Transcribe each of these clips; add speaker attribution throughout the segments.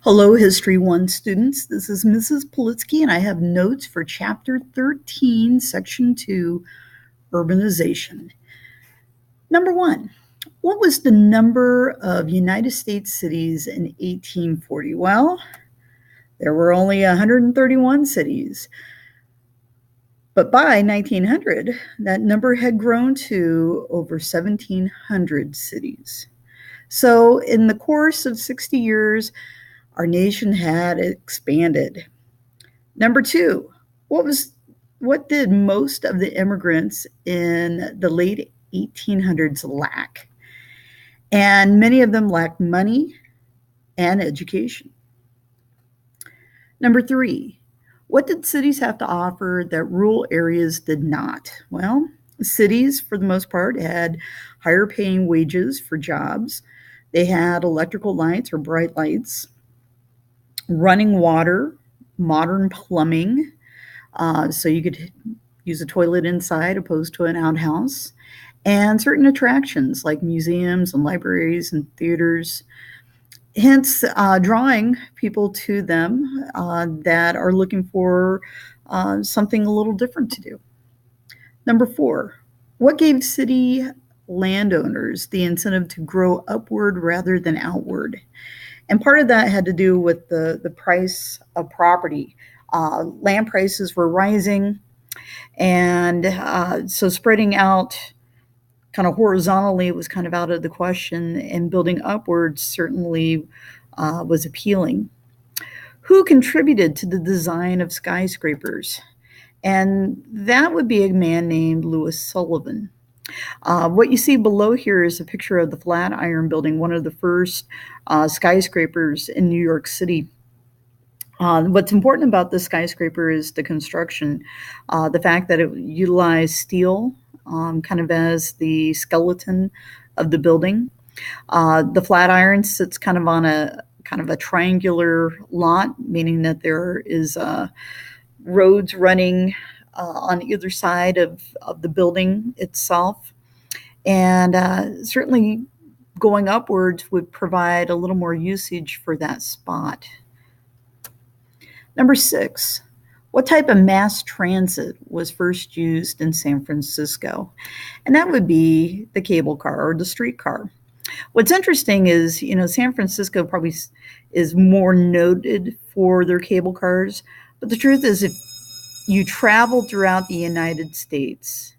Speaker 1: Hello, History 1 students. This is Mrs. Politsky, and I have notes for Chapter 13, Section 2, Urbanization. Number 1, what was the number of United States cities in 1840? Well, there were only 131 cities. But by 1900, that number had grown to over 1,700 cities. So, in the course of 60 years, our nation had expanded. Number 2, what did most of the immigrants in the late 1800s lack? And many of them lacked money and education. Number 3, what did cities have to offer that rural areas did not? Well, cities, for the most part, had higher paying wages for jobs. They had electrical lights or bright lights, running water, modern plumbing, so you could use a toilet inside opposed to an outhouse, and certain attractions like museums and libraries and theaters, hence drawing people to them that are looking for something a little different to do. Number 4, what gave city landowners the incentive to grow upward rather than outward? And part of that had to do with the price of property. Land prices were rising, and so spreading out kind of horizontally was kind of out of the question, and building upwards certainly was appealing. Who contributed to the design of skyscrapers? And that would be a man named Louis Sullivan. What you see below here is a picture of the Flatiron Building, one of the first skyscrapers in New York City. What's important about this skyscraper is the construction, the fact that it utilized steel kind of as the skeleton of the building. The Flatiron sits kind of on a triangular lot, meaning that there is roads running on either side of the building itself. And certainly going upwards would provide a little more usage for that spot. Number 6, what type of mass transit was first used in San Francisco? And that would be the cable car or the streetcar. What's interesting is, San Francisco probably is more noted for their cable cars, but the truth is if you travel throughout the United States,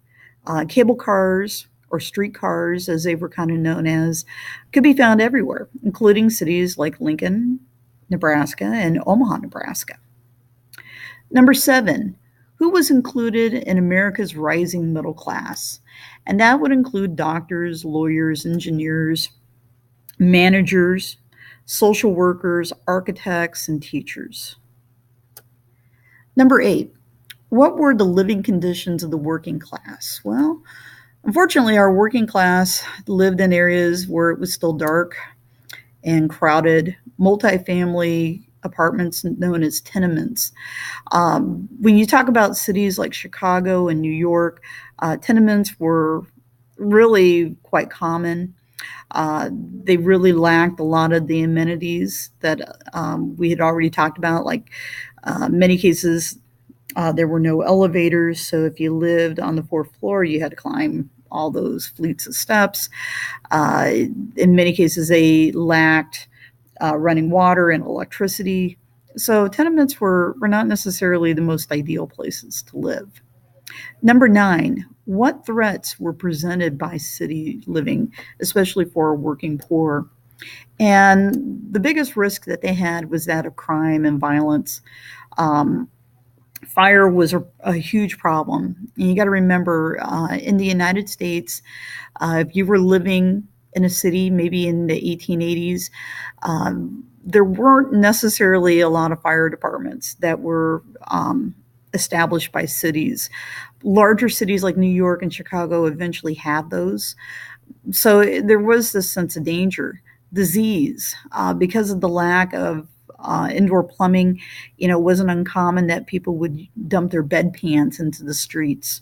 Speaker 1: cable cars or streetcars, as they were kind of known as, could be found everywhere, including cities like Lincoln, Nebraska, and Omaha, Nebraska. Number 7, who was included in America's rising middle class? And that would include doctors, lawyers, engineers, managers, social workers, architects, and teachers. Number 8, what were the living conditions of the working class? Well, unfortunately, our working class lived in areas where it was still dark and crowded, multifamily apartments known as tenements. When you talk about cities like Chicago and New York, tenements were really quite common. They really lacked a lot of the amenities that we had already talked about, like many cases there were no elevators, so if you lived on the 4th floor, you had to climb all those fleets of steps. In many cases, they lacked running water and electricity. So tenements were not necessarily the most ideal places to live. Number 9, what threats were presented by city living, especially for working poor? And the biggest risk that they had was that of crime and violence. Fire was a huge problem. And you got to remember, in the United States, if you were living in a city, maybe in the 1880s, there weren't necessarily a lot of fire departments that were established by cities. Larger cities like New York and Chicago eventually had those. So there was this sense of danger, disease, because of the lack of indoor plumbing. It wasn't uncommon that people would dump their bedpans into the streets.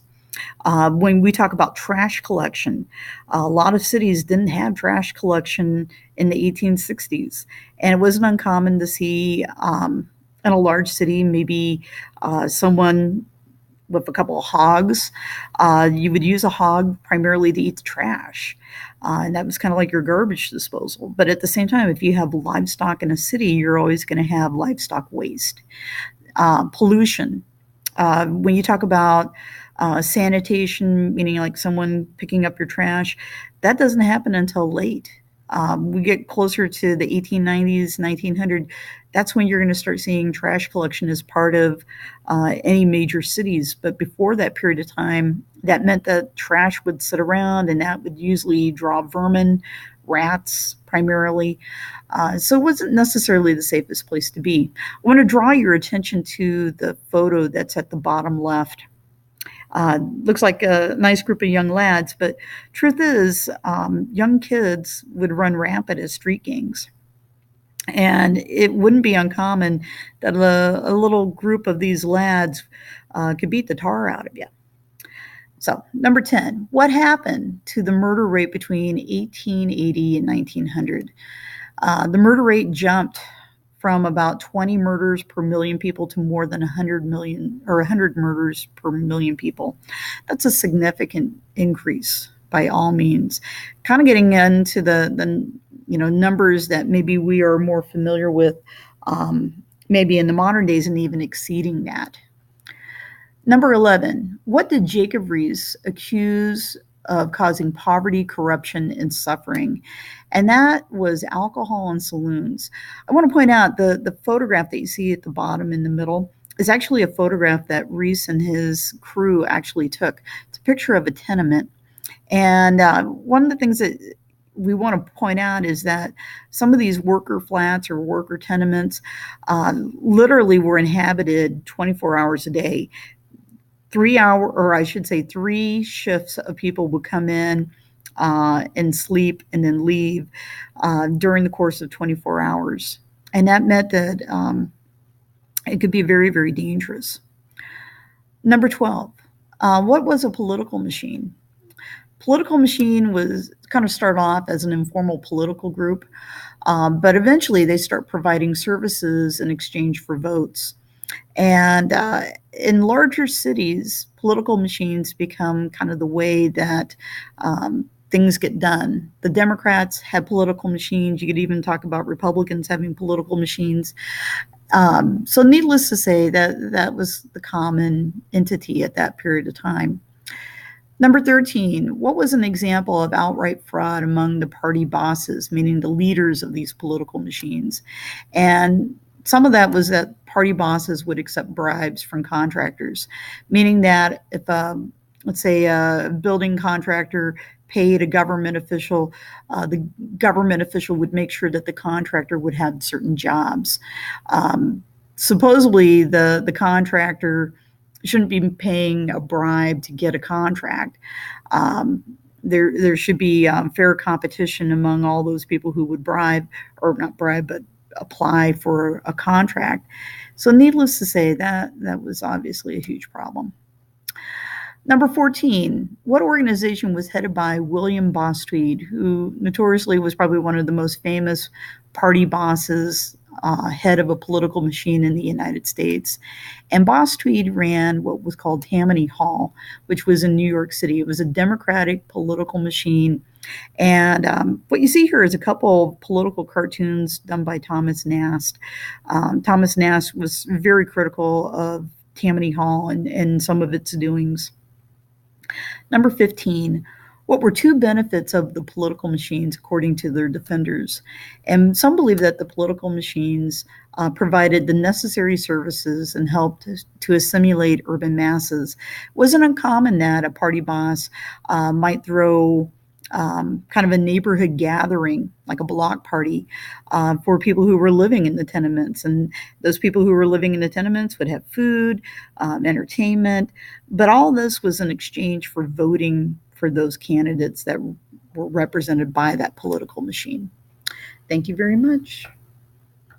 Speaker 1: When we talk about trash collection, a lot of cities didn't have trash collection in the 1860s, and it wasn't uncommon to see in a large city maybe someone with a couple of hogs. You would use a hog primarily to eat the trash. And that was kind of like your garbage disposal. But at the same time, if you have livestock in a city, you're always going to have livestock waste. Pollution. When you talk about sanitation, meaning like someone picking up your trash, that doesn't happen until late. We get closer to the 1890s, 1900. That's when you're going to start seeing trash collection as part of any major cities. But before that period of time, that meant that trash would sit around, and that would usually draw vermin, rats primarily. So it wasn't necessarily the safest place to be. I want to draw your attention to the photo that's at the bottom left. Looks like a nice group of young lads, but truth is, young kids would run rampant as street gangs. And it wouldn't be uncommon that a little group of these lads could beat the tar out of you. So, number 10, what happened to the murder rate between 1880 and 1900? The murder rate jumped from about 20 murders per million people to more than 100 million or 100 murders per million people. That's a significant increase by all means. Kind of getting into the numbers that maybe we are more familiar with, maybe in the modern days, and even exceeding that. Number 11, what did Jacob Riis accuse of causing poverty, corruption, and suffering? And that was alcohol and saloons. I want to point out the photograph that you see at the bottom in the middle is actually a photograph that Riis and his crew actually took. It's a picture of a tenement. And one of the things that we want to point out is that some of these worker flats or worker tenements literally were inhabited 24 hours a day. 3 shifts of people would come in and sleep and then leave during the course of 24 hours. And that meant that it could be very, very dangerous. Number 12, what was a political machine? Political machine was kind of start off as an informal political group, but eventually they start providing services in exchange for votes. And in larger cities, political machines become kind of the way that things get done. The Democrats had political machines. You could even talk about Republicans having political machines. So needless to say, that was the common entity at that period of time. Number 13, what was an example of outright fraud among the party bosses, meaning the leaders of these political machines? And some of that was that party bosses would accept bribes from contractors, meaning that if, let's say, a building contractor paid a government official, the government official would make sure that the contractor would have certain jobs. Supposedly, the contractor shouldn't be paying a bribe to get a contract. There should be fair competition among all those people who would bribe, or not bribe, but apply for a contract. So needless to say, that was obviously a huge problem. Number 14, what organization was headed by William Boss Tweed, who notoriously was probably one of the most famous party bosses, head of a political machine in the United States? And Boss Tweed ran what was called Tammany Hall, which was in New York City. It was a Democratic political machine. And what you see here is a couple of political cartoons done by Thomas Nast. Thomas Nast was very critical of Tammany Hall and some of its doings. Number 15, what were two benefits of the political machines according to their defenders? And some believe that the political machines provided the necessary services and helped to assimilate urban masses. It wasn't uncommon that a party boss might throw kind of a neighborhood gathering, like a block party, for people who were living in the tenements. And those people who were living in the tenements would have food, entertainment, but all this was in exchange for voting for those candidates that were represented by that political machine. Thank you very much.